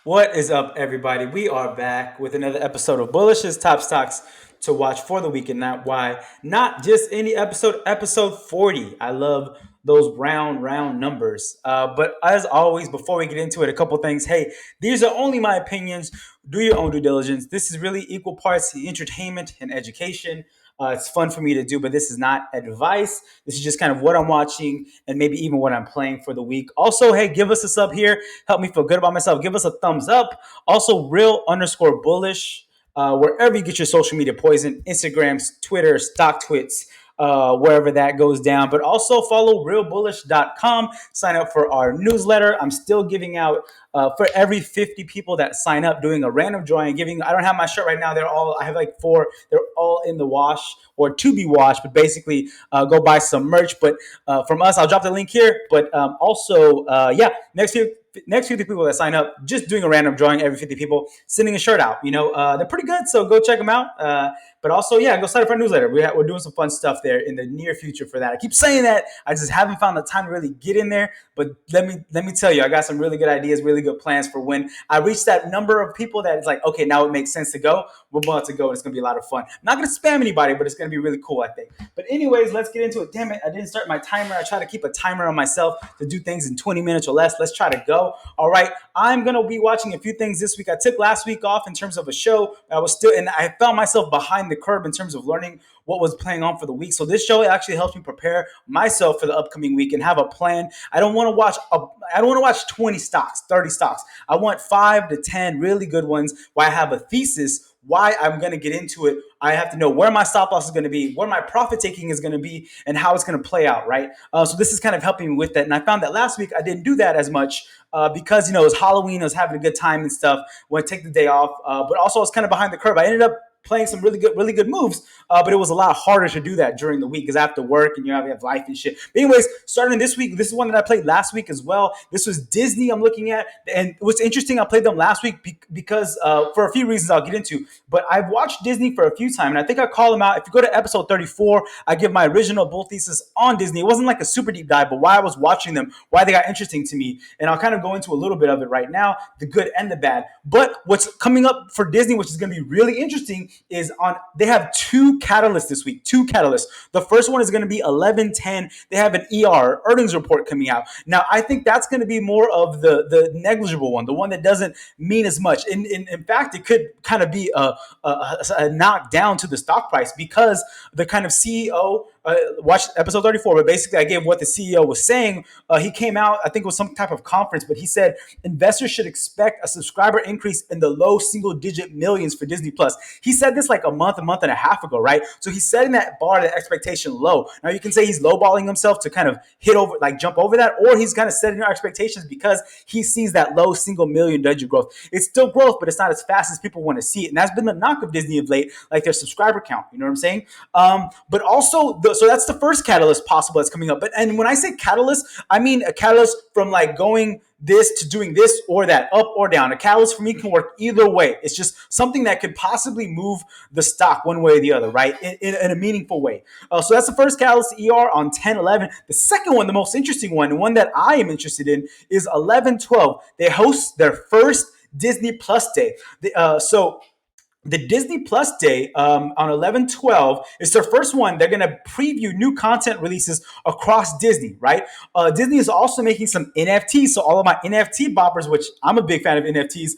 What is up, everybody? We are back with another episode of Bullish's Top Stocks to watch for the week and not why. Not just any episode, episode 40. I love those round numbers. But as always, before we get into it, a couple things. Hey, these are only my opinions. Do your own due diligence. This is really equal parts entertainment and education. It's fun for me to do, but this is not advice. This is just kind of what I'm watching and maybe even what I'm playing for the week. Also, hey, give us a sub here. Help me feel good about myself. Give us a thumbs up. Also, real underscore bullish. Wherever you get your social media poison, Instagrams, Twitter, stock twits, wherever that goes down. But also follow realbullish.com. Sign up for our newsletter. I'm still giving out for every 50 people that sign up, doing a random drawing. Giving, I don't have my shirt right now. I have like four. They're all in the wash or to be washed. But basically, go buy some merch. But from us, I'll drop the link here. But also, yeah, next 50 people that sign up, just doing a random drawing every 50 people, sending a shirt out. They're pretty good, so go check them out. But also, yeah, go sign up for our newsletter. We're doing some fun stuff there in the near future for that. I keep saying that. I just haven't found the time to really get in there. But let me tell you, I got some really good ideas, really good plans for when I reach that number of people that it's like, okay, now it makes sense to go. We're about to go, and it's going to be a lot of fun. I'm not going to spam anybody, but it's going to be really cool, I think. But anyways, let's get into it. Damn it, I didn't start my timer. I try to keep a timer on myself to do things in 20 minutes or less. Let's try to go. All right, I'm going to be watching a few things this week. I took last week off in terms of a show. I found myself behind the curve in terms of learning what was playing on for the week. So this show actually helps me prepare myself for the upcoming week and have a plan. I don't want to watch 20 stocks, 30 stocks. I want 5 to 10 really good ones where I have a thesis why I'm going to get into it. I have to know where my stop loss is going to be, where my profit taking is going to be, and how it's going to play out, right? So this is kind of helping me with that. And I found that last week I didn't do that as much because, it was Halloween. I was having a good time and stuff. Want to take the day off. But also I was kind of behind the curve. I ended up playing some really good moves, but it was a lot harder to do that during the week because I have to work and you have life and shit. But anyways, starting this week, this is one that I played last week as well. This was Disney I'm looking at, and what's interesting, I played them last week because for a few reasons I'll get into, but I've watched Disney for a few times, and I think I call them out. If you go to episode 34, I give my original bull thesis on Disney. It wasn't like a super deep dive, but why I was watching them, why they got interesting to me, and I'll kind of go into a little bit of it right now, the good and the bad. But what's coming up for Disney, which is going to be really interesting, is they have two catalysts this week. Two catalysts. The first one is going to be 11:10. They have an earnings report coming out. Now, I think that's going to be more of the negligible one, the one that doesn't mean as much. In fact, it could kind of be a knockdown to the stock price because the kind of CEO. Watch episode 34, but basically I gave what the CEO was saying. He came out, I think it was some type of conference, but he said investors should expect a subscriber increase in the low single digit millions for Disney Plus. He said this like a month and a half ago, right? So he's setting that bar, that expectation low. Now you can say he's lowballing himself to kind of jump over that, or he's kind of setting our expectations because he sees that low single million digit growth. It's still growth, but it's not as fast as people want to see it. And that's been the knock of Disney of late, like their subscriber count. You know what I'm saying? But also, so that's the first catalyst possible that's coming up. And when I say catalyst, I mean a catalyst from like going this to doing this or that, up or down. A catalyst for me can work either way. It's just something that could possibly move the stock one way or the other, right? In a meaningful way. So that's the first catalyst, ER on 10-11. The second one, the most interesting one, and one that I am interested in, is 11-12. They host their first Disney Plus Day. The Disney Plus Day on 11/12 is their first one. They're going to preview new content releases across Disney, right? Disney is also making some NFTs. So all of my NFT boppers, which I'm a big fan of NFTs,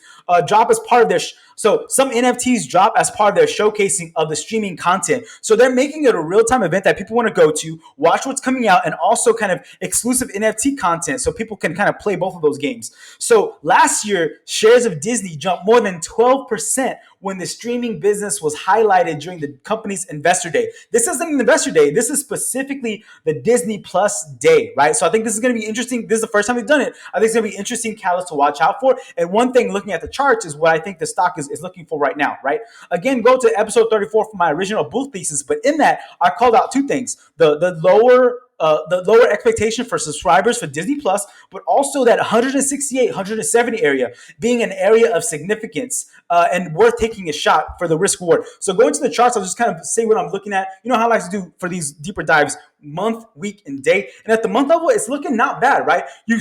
drop as part of their so some NFTs drop as part of their showcasing of the streaming content. So they're making it a real-time event that people want to go to, watch what's coming out, and also kind of exclusive NFT content so people can kind of play both of those games. So last year, shares of Disney jumped more than 12% when the streaming business was highlighted during the company's investor day. This isn't an investor day. This is specifically the Disney Plus Day, right? So I think this is going to be interesting. This is the first time we've done it. I think it's going to be interesting catalyst to watch out for. And one thing looking at the charts is what I think the stock is looking for right now, right? Again, go to episode 34 for my original bull thesis. But in that, I called out two things. The lower expectation for subscribers for Disney Plus, but also that 168, 170 area being an area of significance and worth taking a shot for the risk reward. So going to the charts, I'll just kind of say what I'm looking at. You know how I like to do for these deeper dives. month, week, and day. And at the month level, it's looking not bad, right? You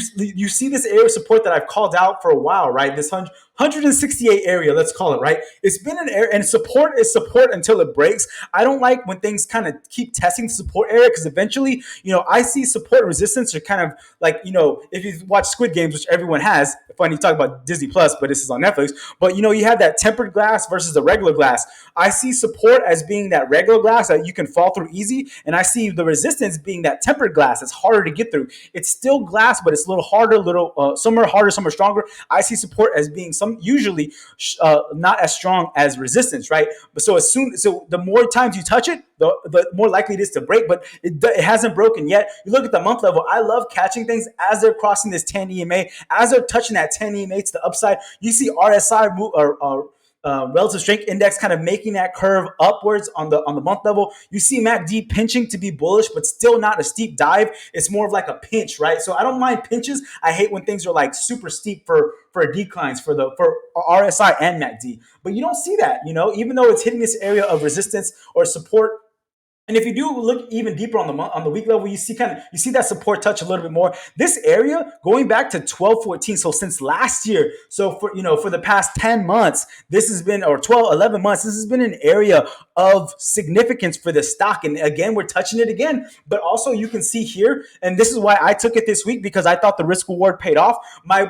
see this area of support that I've called out for a while, right? This 168 area, let's call it, right? It's been an area, and support is support until it breaks. I don't like when things kind of keep testing the support area, because eventually, I see support and resistance are kind of like, if you watch Squid Games, which everyone has. Funny you talk about Disney Plus, but this is on Netflix. But you have that tempered glass versus the regular glass. I see support as being that regular glass that you can fall through easy, and I see the resistance being that tempered glass. It's harder to get through. It's still glass, but it's a little harder. Some are harder, some are stronger. I see support as being usually not as strong as resistance, right? But so the more times you touch it, the more likely it is to break. But it hasn't broken yet. You look at the month level. I love catching things as they're crossing this 10 EMA, as they're touching that 10 EMA to the upside. You see RSI move, or relative strength index kind of making that curve upwards on the month level. You see MACD pinching to be bullish, but still not a steep dive. It's more of like a pinch, right? So I don't mind pinches. I hate when things are like super steep for declines for RSI and MACD. But you don't see that, even though it's hitting this area of resistance or support. And if you do look even deeper on the week level, you see that support touch a little bit more. This area going back to 12-14, so since last year, so for the past 10 months, this has been, or 12, 11 months, this has been an area of significance for the stock. And again, we're touching it again, but also you can see here, and this is why I took it this week, because I thought the risk reward paid off. My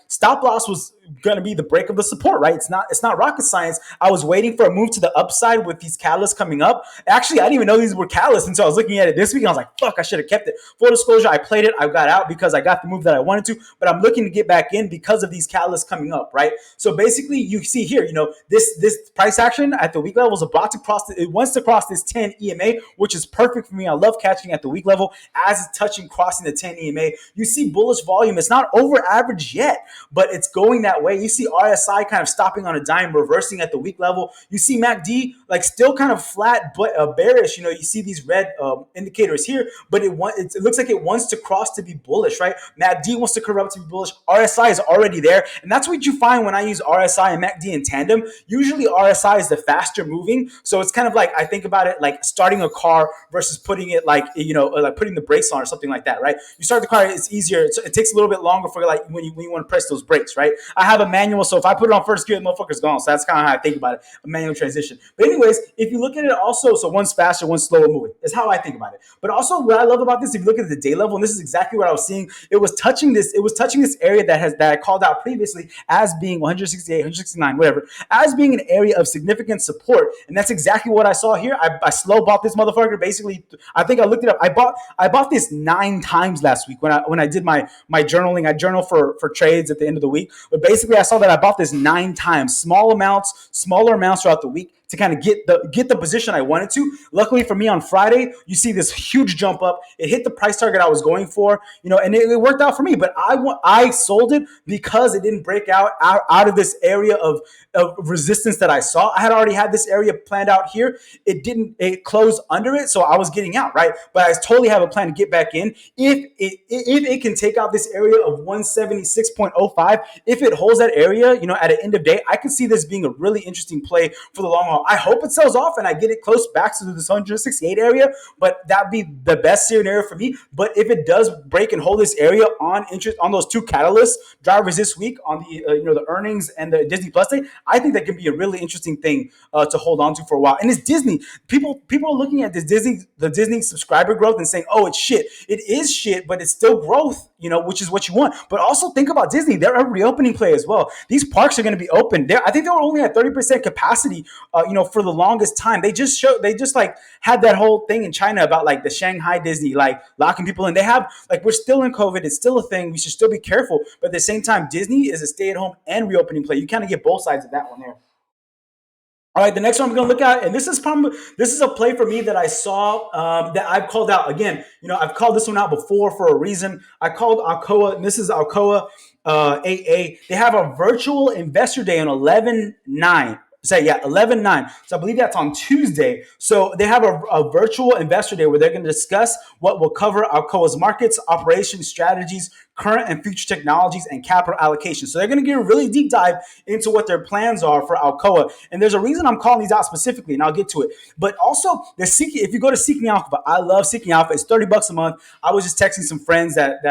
stop loss was going to be the break of the support, right? It's not rocket science. I was waiting for a move to the upside with these catalysts coming up. Actually, I didn't even know these were catalysts until I was looking at it this week. And I was like, fuck, I should have kept it. Full disclosure, I played it. I got out because I got the move that I wanted to, but I'm looking to get back in because of these catalysts coming up, right? So basically, you see here, this price action at the week level is about to cross. It wants to cross this 10 EMA, which is perfect for me. I love catching at the week level as it's crossing the 10 EMA. You see bullish volume. It's not over average yet, but it's going that way. You see RSI kind of stopping on a dime, reversing at the week level. You see MACD like still kind of flat, but bearish. You see these red indicators here, but it looks like it wants to cross to be bullish, right? MACD wants to curve up to be bullish. RSI is already there, and that's what you find when I use RSI and MACD in tandem. Usually RSI is the faster moving, so it's kind of like, I think about it like starting a car versus putting it like putting the brakes on or something like that, right? You start the car, it's easier. It takes a little bit longer for like when you want to press those brakes, right? I have a manual, so if I put it on first gear, the motherfucker's gone. So that's kind of how I think about it, a manual transition. But anyways, if you look at it also, so one's faster, one's slower moving. That's how I think about it. But also what I love about this, if you look at the day level, and this is exactly what I was seeing, it was touching this area that I called out previously as being 168, 169, whatever, as being an area of significant support. And that's exactly what I saw here. I slow bought this motherfucker. Basically, I think I looked it up. I bought this 9 times last week when I did my journaling. I journal for trades at the end of the week. But basically, I saw that I bought this 9 times, smaller amounts throughout the week, to kind of get the position I wanted to. Luckily for me, on Friday, you see this huge jump up. It hit the price target I was going for, and it worked out for me. But I sold it because it didn't break out of this area of resistance that I saw. I had already had this area planned out here. It closed under it, so I was getting out, right? But I totally have a plan to get back in. If it can take out this area of 176.05, if it holds that area, at an end of day, I could see this being a really interesting play for the long haul. I hope it sells off and I get it close back to this 168 area, but that'd be the best scenario for me. But if it does break and hold this area on those 2 catalyst drivers this week on the earnings and the Disney Plus day, I think that could be a really interesting thing to hold on to for a while. And it's Disney. People are looking at the Disney subscriber growth and saying, oh, it's shit. It is shit, but it's still growth, which is what you want. But also think about Disney. They're a reopening play as well. These parks are going to be open. I think they were only at 30% capacity, for the longest time. They just like had that whole thing in China about like the Shanghai Disney, like locking people in. They have like, we're still in COVID. It's still a thing. We should still be careful. But at the same time, Disney is a stay-at-home and reopening play. You kind of get both sides of that one there. All right, the next one I'm going to look at, and this is a play for me that I saw that I've called out. Again, I've called this one out before for a reason. I called Alcoa, and this is Alcoa AA. They have a virtual investor day on 11/9. 11/9. So I believe that's on Tuesday. So they have a virtual investor day where they're going to discuss what will cover Alcoa's markets, operations, strategies, current and future technologies, and capital allocation. So they're going to get a really deep dive into what their plans are for Alcoa. And there's a reason I'm calling these out specifically, and I'll get to it. But also, if you go to Seeking Alpha, I love Seeking Alpha. It's $30 a month. I was just texting some friends that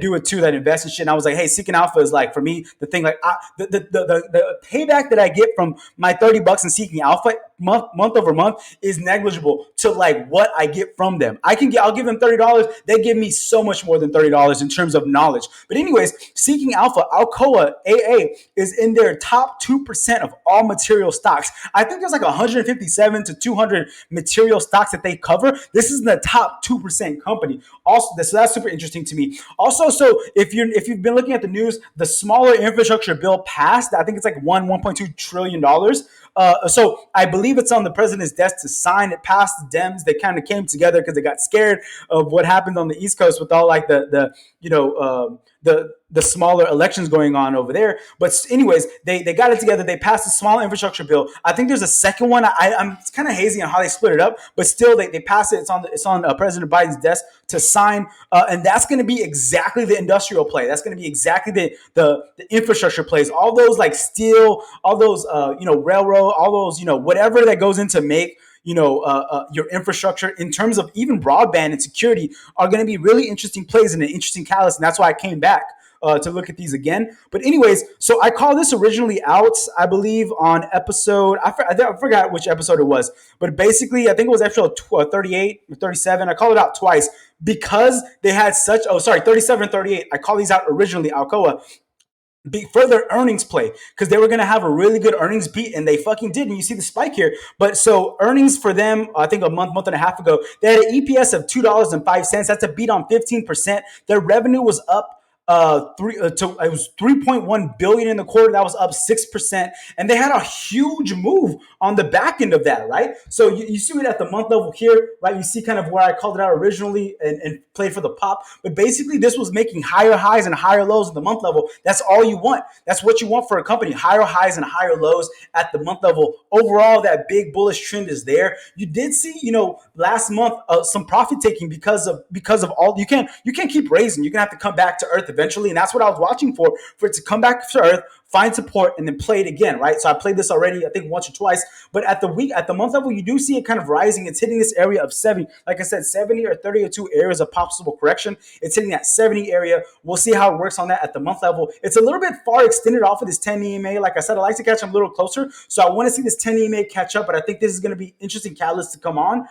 do it too, that invest in shit. And I was like, hey, Seeking Alpha is like, for me, the thing, like the payback that I get from my $30 in Seeking Alpha month over month is negligible to like what I get from them. I'll give them $30. They give me so much more than $30 in terms of knowledge. But anyways, Seeking Alpha, Alcoa AA is in their top 2% of all material stocks. I think there's like 157 to 200 material stocks that they cover. This is the top 2% company. Also, so that's super interesting to me. Also, so if you've been looking at the news, the smaller infrastructure bill passed. I think it's like $1.2 trillion. So I believe it's on the president's desk to sign. It passed the Dems. They kind of came together because they got scared of what happened on the East Coast with all like the smaller elections going on over there. But anyways, they got it together. They passed a small infrastructure bill. I think there's a second one. I'm kind of hazy on how they split it up, but still they passed it. It's on President Biden's desk to sign, and that's going to be exactly the industrial play. That's going to be exactly the infrastructure plays. All those like steel, all those railroad, all those whatever that goes into make your infrastructure in terms of even broadband and security are going to be really interesting plays and an interesting catalyst. And that's why I came back to look at these again. But anyways, so I called this originally out, I believe, on episode, I forgot which episode it was, but basically I think it was episode 38 or 37. I called it out twice because they had 37 and 38. I called these out originally, Alcoa, for their earnings play, because they were going to have a really good earnings beat, and they fucking did. And you see the spike here. But so earnings for them, I think a month and a half ago, they had an EPS of $2.05. That's a beat on 15%. Their revenue was up. It was 3.1 billion in the quarter. That was up 6%, and they had a huge move on the back end of that, right? So you see it at the month level here, right? You see kind of where I called it out originally and played for the pop, but basically this was making higher highs and higher lows at the month level. That's all you want. That's what you want for a company: higher highs and higher lows at the month level. Overall, that big bullish trend is there. You did see, last month some profit taking because of all you can't keep raising. You're gonna have to come back to earth eventually, and that's what I was watching for it to come back to earth, find support, and then play it again, right? So I played this already, I think once or twice, but at the month level, you do see it kind of rising. It's hitting this area of 70, like I said, 70 or 30 or 2 areas of possible correction. It's hitting that 70 area. We'll see how it works on that at the month level. It's a little bit far extended off of this 10 EMA. Like I said, I like to catch them a little closer, so I want to see this 10 EMA catch up, but I think this is going to be interesting catalyst to come on.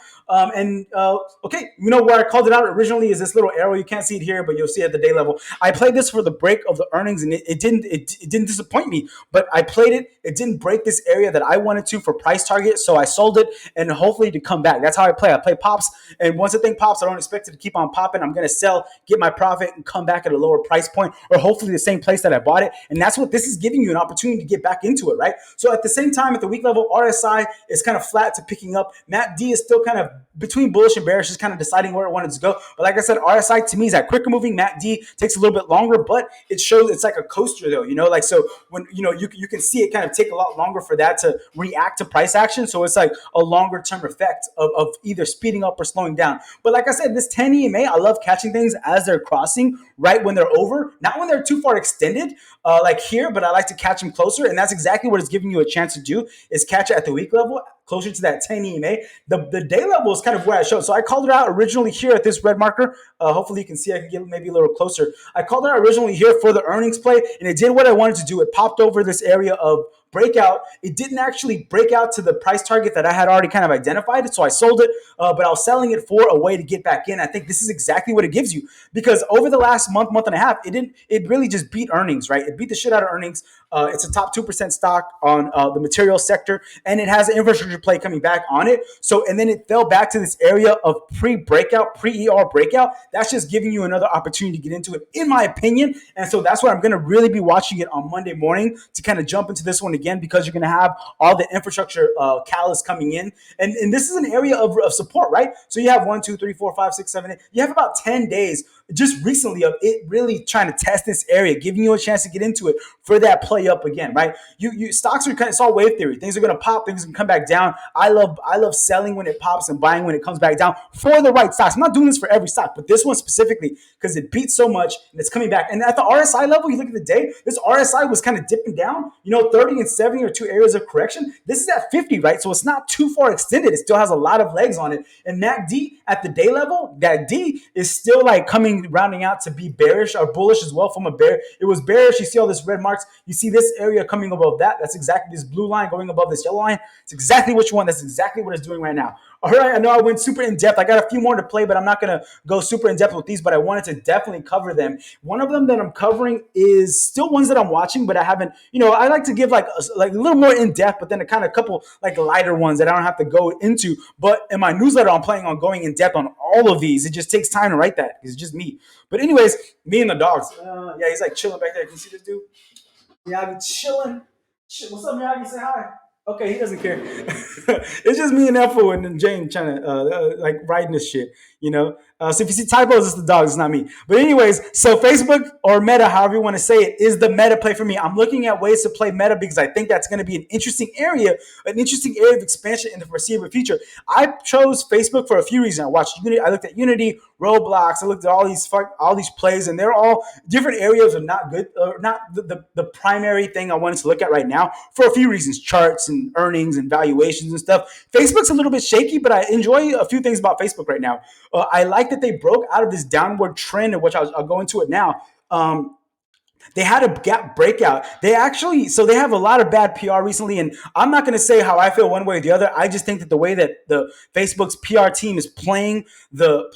Okay, where I called it out originally is this little arrow. You can't see it here, but you'll see it at the day level. I played this for the break of the earnings, and it didn't disappoint me, but I played it. It didn't break this area that I wanted to for price target, so I sold it, and hopefully to come back. That's how I play. I play pops, and once the thing pops, I don't expect it to keep on popping. I'm going to sell, get my profit, and come back at a lower price point, or hopefully the same place that I bought it, and that's what this is giving you, an opportunity to get back into it, right? So at the same time, at the week level, RSI is kind of flat to picking up. MACD is still kind of between bullish and bearish, just kind of deciding where it wanted to go. But like I said, RSI to me is that quicker moving. MACD takes a little bit longer, but it shows it's like a coaster though, like, so when, you can see it kind of take a lot longer for that to react to price action. So it's like a longer term effect of either speeding up or slowing down. But like I said, this 10 EMA, I love catching things as they're crossing, right when they're over, not when they're too far extended, like here, but I like to catch them closer. And that's exactly what it's giving you a chance to do, is catch it at the week level, closer to that 10 EMA. The day level is kind of where I showed. So I called it out originally here at this red marker. Hopefully you can see, I can get maybe a little closer. I called it out originally here for the earnings play, and it did what I wanted to do. It popped over this area of breakout. It didn't actually break out to the price target that I had already kind of identified, so I sold it, but I was selling it for a way to get back in. I think this is exactly what it gives you, because over the last month and a half, it really just beat earnings, right? It beat the shit out of earnings. It's a top 2% stock on the materials sector, and it has an infrastructure play coming back on it. So, and then it fell back to this area of pre-breakout, pre-ER breakout. That's just giving you another opportunity to get into it, in my opinion. And so that's why I'm going to really be watching it on Monday morning to kind of jump into this one again, because you're going to have all the infrastructure catalysts coming in. And this is an area of support, right? So you have 1, 2, 3, 4, 5, 6, 7, 8. You have about 10 days just recently of it really trying to test this area, giving you a chance to get into it for that play up again, right? You stocks are kind of, it's all wave theory. Things are gonna pop, things can come back down. I love selling when it pops and buying when it comes back down for the right stocks. I'm not doing this for every stock, but this one specifically because it beat so much and it's coming back. And at the RSI level, you look at the day, this RSI was kind of dipping down. 30 and 70 are two areas of correction. This is at 50, right? So it's not too far extended. It still has a lot of legs on it. And that D at the day level, that D is still like coming, rounding out to be bearish or bullish as well from a bear. It was bearish. You see all this red marks. You see this area coming above that. That's exactly this blue line going above this yellow line. It's exactly what you want. That's exactly what it's doing right now. All right, I know I went super in depth. I got a few more to play, but I'm not going to go super in depth with these, but I wanted to definitely cover them. One of them that I'm covering is still ones that I'm watching, but I haven't, I like to give like a little more in depth, but then a kind of couple like lighter ones that I don't have to go into. But in my newsletter, I'm planning on going in depth on all of these. It just takes time to write that because it's just me. But anyways, me and the dogs. Yeah, he's like chilling back there. Can you see this dude? Miyagi chilling. What's up, Miyagi? Say hi. Okay, he doesn't care. It's just me and Effa and Jane trying to like writing this shit. So if you see typos, it's the dogs, it's not me. But anyways, so Facebook or Meta, however you want to say it, is the meta play for me. I'm looking at ways to play Meta because I think that's going to be an interesting area of expansion in the foreseeable future. I chose Facebook for a few reasons. I watched Unity. I looked at Unity, Roblox. I looked at all these plays, and they're all different areas of not good, not the primary thing I wanted to look at right now for a few reasons: charts and earnings and valuations and stuff. Facebook's a little bit shaky, but I enjoy a few things about Facebook right now. I like that they broke out of this downward trend, which I'll go into it now. They had a gap breakout. They have a lot of bad PR recently, and I'm not going to say how I feel one way or the other. I just think that the way that the Facebook's PR team is playing the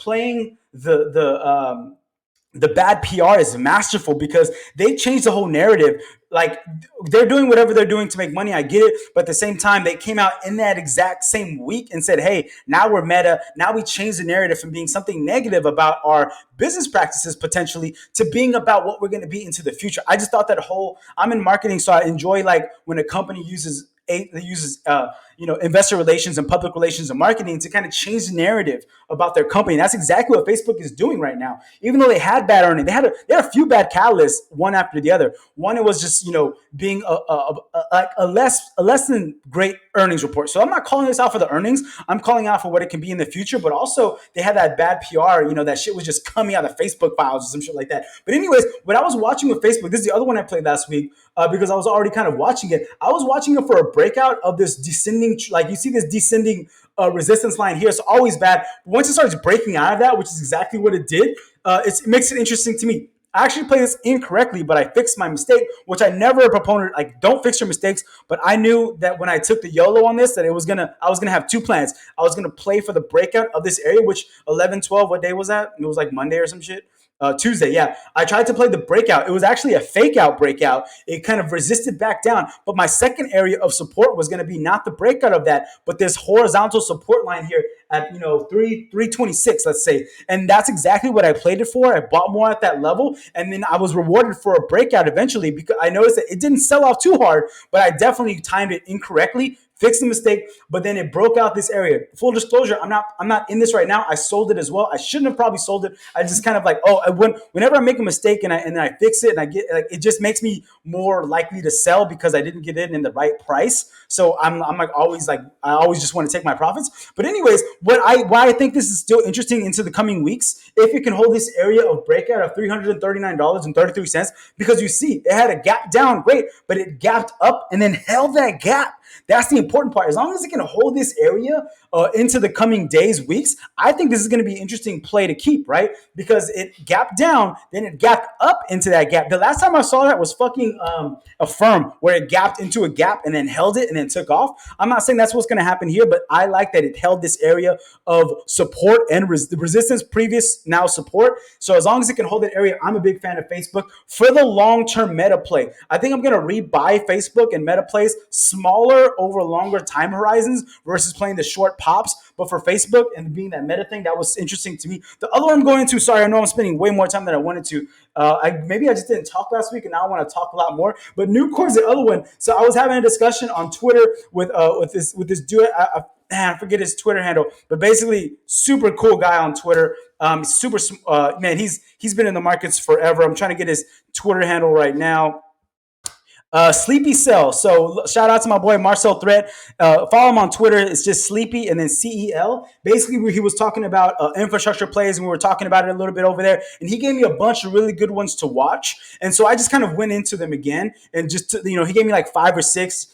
bad PR is masterful because they changed the whole narrative. Like they're doing whatever they're doing to make money. I get it. But at the same time, they came out in that exact same week and said, hey, now we're Meta. Now we changed the narrative from being something negative about our business practices potentially to being about what we're going to be into the future. I just thought I'm in marketing, so I enjoy like when a company uses investor relations and public relations and marketing to kind of change the narrative about their company. And that's exactly what Facebook is doing right now. Even though they had bad earnings, they had a few bad catalysts, one after the other. One, it was just being a less than great earnings report. So I'm not calling this out for the earnings. I'm calling out for what it can be in the future. But also they had that bad PR. That shit was just coming out of Facebook files or some shit like that. But anyways, what I was watching with Facebook, this is the other one I played last week because I was already kind of watching it. I was watching it for a breakout of this descending, like you see this descending resistance line here. It's always bad. But once it starts breaking out of that, which is exactly what it did, it makes it interesting to me. I actually played this incorrectly, but I fixed my mistake, which I never a proponent, like don't fix your mistakes. But I knew that when I took the YOLO on this, that I was gonna have two plans. I was gonna play for the breakout of this area, which 11-12, what day was that? It was like Monday or some shit. Tuesday, yeah. I tried to play the breakout. It was actually a fake out breakout. It kind of resisted back down. But my second area of support was going to be not the breakout of that, but this horizontal support line here at 326, let's say. And that's exactly what I played it for. I bought more at that level, and then I was rewarded for a breakout eventually because I noticed that it didn't sell off too hard, but I definitely timed it incorrectly. Fixed the mistake, but then it broke out this area. Full disclosure, I'm not in this right now. I sold it as well. I shouldn't have probably sold it. I just kind of like, whenever I make a mistake and then I fix it and I get like, it just makes me more likely to sell because I didn't get it in the right price. So I'm like always like I always just want to take my profits. But anyways, why I think this is still interesting into the coming weeks, if it can hold this area of breakout of $339.33, because you see it had a gap down, great, but it gapped up and then held that gap. That's the important part. As long as it can hold this area into the coming days, weeks, I think this is going to be an interesting play to keep, right? Because it gapped down, then it gapped up into that gap. The last time I saw that was fucking Affirm, where it gapped into a gap and then held it and then took off. I'm not saying that's what's going to happen here, but I like that it held this area of support and resistance, previous, now support. So as long as it can hold that area, I'm a big fan of Facebook for the long-term meta play. I think I'm going to rebuy Facebook and meta plays smaller over longer time horizons versus playing the short pops. But for Facebook and being that meta thing, that was interesting to me. The other one I'm going to, sorry, I know I'm spending way more time than I wanted to. Maybe I just didn't talk last week and now I want to talk a lot more. But Nucor is the other one. So I was having a discussion on Twitter with this dude. man, I forget his Twitter handle, but basically super cool guy on Twitter. Super man, he's been in the markets forever. I'm trying to get his Twitter handle right now. Sleepy Cell. So shout out to my boy Marcel Threat. Follow him on Twitter. It's just Sleepy and then CEL. Basically, he was talking about infrastructure plays, and we were talking about it a little bit over there. And he gave me a bunch of really good ones to watch. And so I just kind of went into them again, and just he gave me like 5 or 6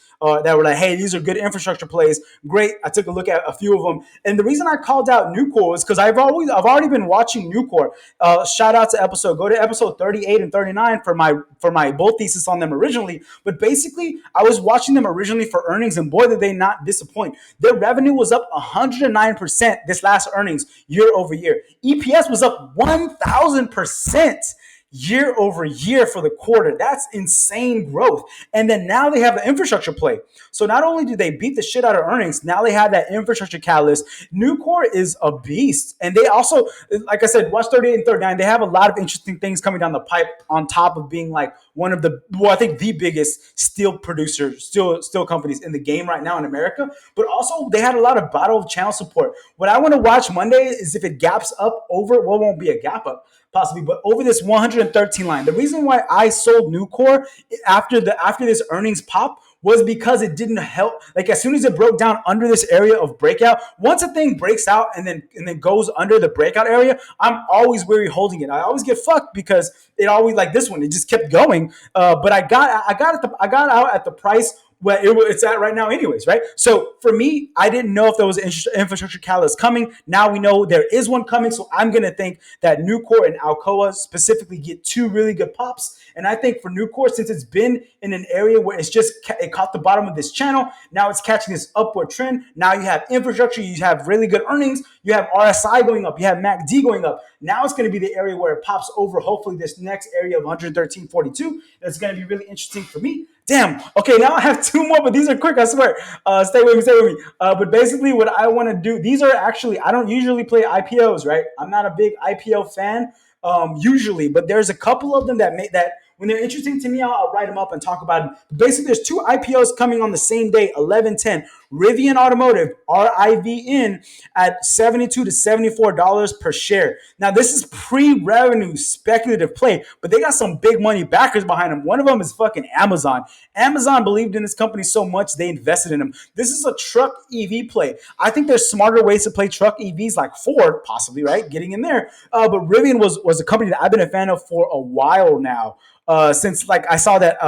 that were like, hey, these are good infrastructure plays. Great. I took a look at a few of them. And the reason I called out Nucor is because I've already been watching Nucor. Shout out to go to episode 38 and 39 for my bull thesis on them originally. But basically, I was watching them originally for earnings, and boy, did they not disappoint. Their revenue was up 109% this last earnings year over year. EPS was up 1,000% year over year for the quarter. That's insane growth. And then now they have an infrastructure play. So not only do they beat the shit out of earnings, now they have that infrastructure catalyst. Nucor is a beast. And they also, like I said, watch 38 and 39. They have a lot of interesting things coming down the pipe on top of being like one of the, well, I think the biggest steel companies in the game right now in America. But also they had a lot of bottom of channel support. What I want to watch Monday is if it gaps up over, well, it won't be a gap up possibly, but over this 113 line. The reason why I sold Nucor after this earnings pop was because it didn't help. Like as soon as it broke down under this area of breakout, once a thing breaks out and then goes under the breakout area, I'm always wary holding it. I always get fucked because it always, like this one, it just kept going. But I got out at the price where it's at right now anyways, right? So for me, I didn't know if there was an infrastructure catalyst coming. Now we know there is one coming, so I'm going to think that Nucor and Alcoa specifically get 2 really good pops. And I think for Nucor, since it's been in an area where it caught the bottom of this channel, now it's catching this upward trend. Now you have infrastructure, you have really good earnings, you have RSI going up, you have MACD going up. Now it's going to be the area where it pops over, hopefully this next area of 113.42. That's going to be really interesting for me. Damn. Okay, now I have 2 more, but these are quick, I swear. Stay with me. But basically what I want to do, these are actually, I don't usually play IPOs, right? I'm not a big IPO fan usually, but there's a couple of them that when they're interesting to me, I'll write them up and talk about them. But basically, there's 2 IPOs coming on the same day, 11/10. Rivian Automotive, RIVN, at $72 to $74 per share. Now, this is pre-revenue speculative play, but they got some big money backers behind them. One of them is fucking Amazon. Amazon believed in this company so much, they invested in them. This is a truck EV play. I think there's smarter ways to play truck EVs like Ford, possibly, right? Getting in there. But Rivian was a company that I've been a fan of for a while now. Since like I saw that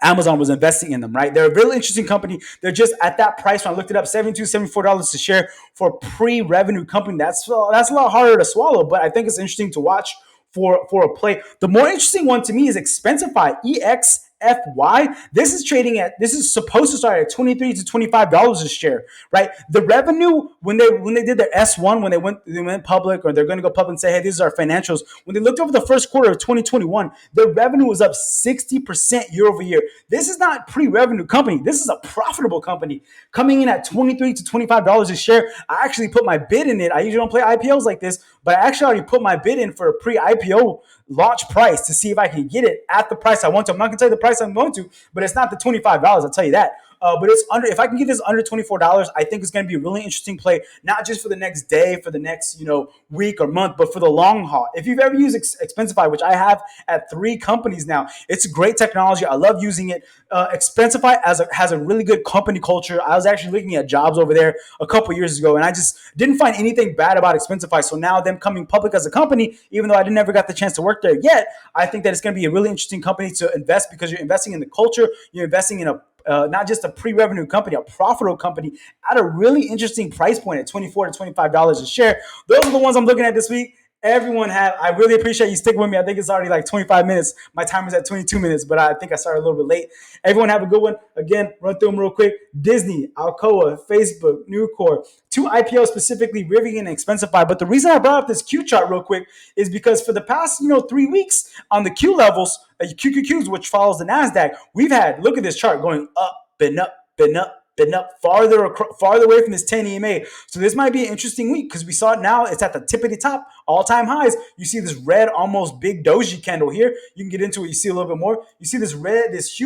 Amazon was investing in them, right? They're a really interesting company. They're just at that price. When I looked it up, $72, $74 a share for a pre-revenue company. That's a lot harder to swallow, but I think it's interesting to watch for a play. The more interesting one to me is Expensify, EXFY. This is supposed to start at $23 to $25 a share, right? The revenue when they did their S1, when they went public, or they're going to go public and say, hey, these are our financials. When they looked over the first quarter of 2021, their revenue was up 60% year over year. This is not pre-revenue company. This is a profitable company coming in at $23 to $25 a share. I actually put my bid in it. I usually don't play IPOs like this, but I actually already put my bid in for a pre-IPO launch price to see if I can get it at the price I want to. I'm not going to tell you the price I'm going to, but it's not the $25. I'll tell you that. But it's under. If I can get this under $24, I think it's going to be a really interesting play, not just for the next day, for the next week or month, but for the long haul. If you've ever used Expensify, which I have at 3 companies now, it's great technology. I love using it. Expensify has a really good company culture. I was actually looking at jobs over there a couple years ago, and I just didn't find anything bad about Expensify. So now them coming public as a company, even though I never got the chance to work there yet, I think that it's going to be a really interesting company to invest, because you're investing in the culture, you're investing in not just a pre-revenue company, a profitable company at a really interesting price point at $24 to $25 a share. Those are the ones I'm looking at this week. I really appreciate you sticking with me. I think it's already like 25 minutes. My timer's at 22 minutes, but I think I started a little bit late. Everyone have a good one. Again, run through them real quick. Disney, Alcoa, Facebook, Nucor, 2 IPOs specifically, Rivian and Expensify. But the reason I brought up this Q chart real quick is because for the past 3 weeks on the Q levels, QQQs, which follows the NASDAQ, we've had, look at this chart, going up and up and up been up farther away from this 10 EMA. So this might be an interesting week because we saw it now. It's at the tip of the top, all-time highs. You see this red, almost big doji candle here. You can get into it. You see a little bit more. You see this red, this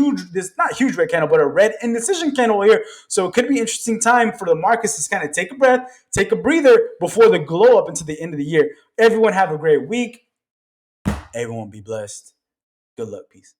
not huge red candle, but a red indecision candle here. So it could be an interesting time for the markets to kind of take a breath, take a breather before the glow up into the end of the year. Everyone have a great week. Everyone be blessed. Good luck. Peace.